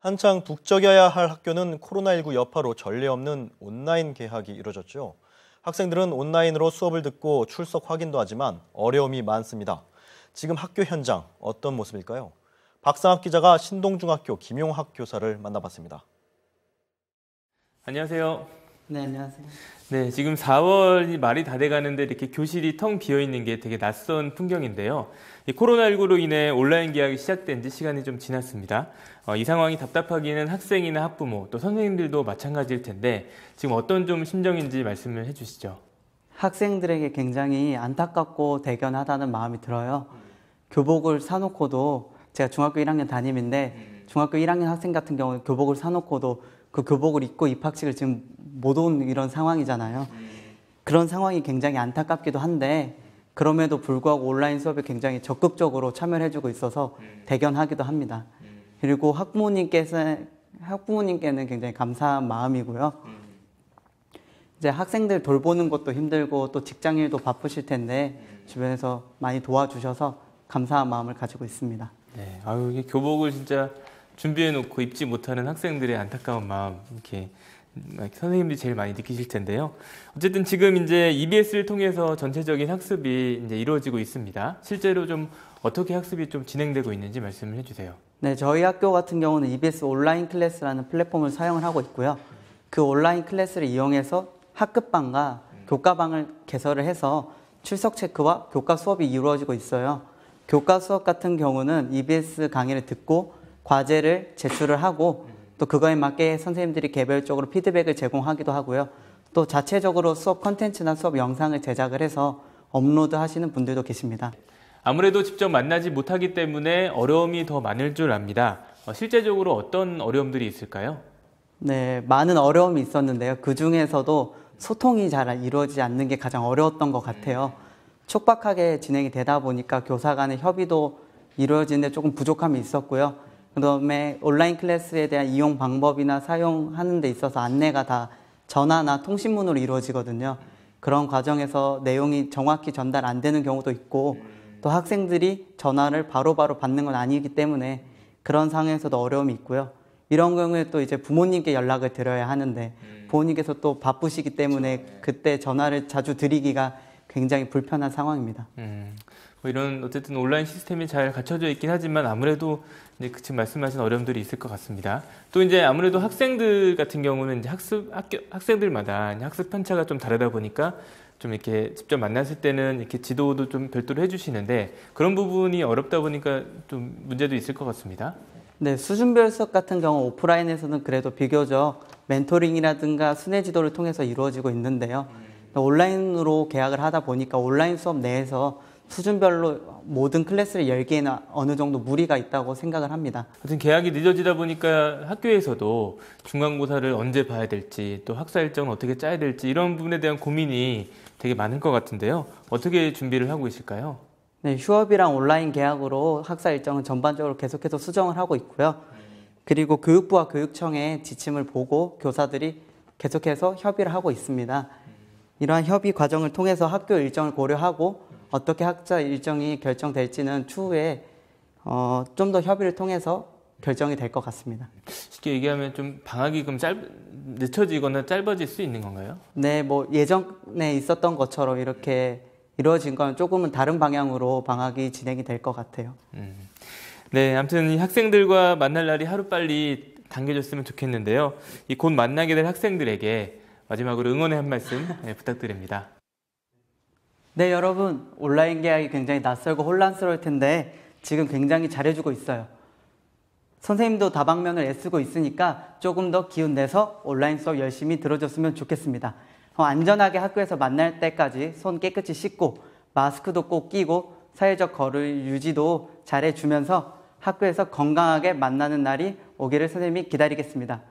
한창 북적여야 할 학교는 코로나19 여파로 전례 없는 온라인 개학이 이뤄졌죠. 학생들은 온라인으로 수업을 듣고 출석 확인도 하지만 어려움이 많습니다. 지금 학교 현장 어떤 모습일까요? 박상학 기자가 신동중학교 김용학 교사를 만나봤습니다. 안녕하세요. 네, 안녕하세요. 네, 지금 4월이 말이 다 돼가는데 이렇게 교실이 텅 비어 있는 게 되게 낯선 풍경인데요. 이 코로나19로 인해 온라인 개학이 시작된 지 시간이 좀 지났습니다. 이 상황이 답답하기는 학생이나 학부모, 또 선생님들도 마찬가지일 텐데 지금 어떤 좀 심정인지 말씀을 해주시죠. 학생들에게 굉장히 안타깝고 대견하다는 마음이 들어요. 교복을 사놓고도 제가 중학교 1학년 담임인데 중학교 1학년 학생 같은 경우는 교복을 사놓고도 그 교복을 입고 입학식을 지금 못 온 이런 상황이잖아요. 그런 상황이 굉장히 안타깝기도 한데 그럼에도 불구하고 온라인 수업에 굉장히 적극적으로 참여를 해주고 있어서 대견하기도 합니다. 그리고 학부모님께는 굉장히 감사한 마음이고요. 이제 학생들 돌보는 것도 힘들고 또 직장일도 바쁘실 텐데 주변에서 많이 도와주셔서 감사한 마음을 가지고 있습니다. 네, 아유, 이게 교복을 진짜 준비해놓고 입지 못하는 학생들의 안타까운 마음, 이렇게 선생님들이 제일 많이 느끼실 텐데요. 어쨌든 지금 이제 EBS를 통해서 전체적인 학습이 이제 이루어지고 있습니다. 실제로 좀 어떻게 학습이 좀 진행되고 있는지 말씀을 해주세요. 네, 저희 학교 같은 경우는 EBS 온라인 클래스라는 플랫폼을 사용을 하고 있고요. 그 온라인 클래스를 이용해서 학급방과 교과방을 개설을 해서 출석 체크와 교과 수업이 이루어지고 있어요. 교과 수업 같은 경우는 EBS 강의를 듣고 과제를 제출을 하고 또 그거에 맞게 선생님들이 개별적으로 피드백을 제공하기도 하고요. 또 자체적으로 수업 콘텐츠나 수업 영상을 제작을 해서 업로드 하시는 분들도 계십니다. 아무래도 직접 만나지 못하기 때문에 어려움이 더 많을 줄 압니다. 실제적으로 어떤 어려움들이 있을까요? 네, 많은 어려움이 있었는데요. 그 중에서도 소통이 잘 이루어지지 않는 게 가장 어려웠던 것 같아요. 촉박하게 진행이 되다 보니까 교사 간의 협의도 이루어지는데 조금 부족함이 있었고요. 그다음에 온라인 클래스에 대한 이용 방법이나 사용하는 데 있어서 안내가 다 전화나 통신문으로 이루어지거든요. 그런 과정에서 내용이 정확히 전달 안 되는 경우도 있고 또 학생들이 전화를 바로바로 받는 건 아니기 때문에 그런 상황에서도 어려움이 있고요. 이런 경우에 또 이제 부모님께 연락을 드려야 하는데 부모님께서 또 바쁘시기 때문에 그때 전화를 자주 드리기가 굉장히 불편한 상황입니다. 뭐 이런 어쨌든 온라인 시스템이 잘 갖춰져 있긴 하지만 아무래도 이제 지금 말씀하신 어려움들이 있을 것 같습니다. 또 이제 아무래도 학생들 같은 경우는 이제 학생들마다 학습 편차가 좀 다르다 보니까 좀 이렇게 직접 만났을 때는 이렇게 지도도 좀 별도로 해주시는데 그런 부분이 어렵다 보니까 좀 문제도 있을 것 같습니다. 네, 수준별 수업 같은 경우 오프라인에서는 그래도 비교적 멘토링이라든가 순회 지도를 통해서 이루어지고 있는데요. 온라인으로 개학을 하다 보니까 온라인 수업 내에서 수준별로 모든 클래스를 열기에는 어느 정도 무리가 있다고 생각을 합니다. 하여튼 개학이 늦어지다 보니까 학교에서도 중간고사를 언제 봐야 될지 또 학사 일정을 어떻게 짜야 될지 이런 부분에 대한 고민이 되게 많을 것 같은데요. 어떻게 준비를 하고 계실까요? 네, 휴업이랑 온라인 개학으로 학사 일정은 전반적으로 계속해서 수정을 하고 있고요. 그리고 교육부와 교육청의 지침을 보고 교사들이 계속해서 협의를 하고 있습니다. 이러한 협의 과정을 통해서 학교 일정을 고려하고 어떻게 학사 일정이 결정될지는 추후에 좀 더 협의를 통해서 결정이 될 것 같습니다. 쉽게 얘기하면 좀 방학이 그럼 늦춰지거나 짧아질 수 있는 건가요? 네, 뭐 예전에 있었던 것처럼 이렇게 이루어진 건 조금은 다른 방향으로 방학이 진행이 될 것 같아요. 네, 아무튼 이 학생들과 만날 날이 하루빨리 당겨졌으면 좋겠는데요. 이 곧 만나게 될 학생들에게 마지막으로 응원의 한 말씀 부탁드립니다. 네, 여러분, 온라인 개학이 굉장히 낯설고 혼란스러울 텐데 지금 굉장히 잘해주고 있어요. 선생님도 다방면을 애쓰고 있으니까 조금 더 기운 내서 온라인 수업 열심히 들어줬으면 좋겠습니다. 안전하게 학교에서 만날 때까지 손 깨끗이 씻고 마스크도 꼭 끼고 사회적 거리 유지도 잘해주면서 학교에서 건강하게 만나는 날이 오기를 선생님이 기다리겠습니다.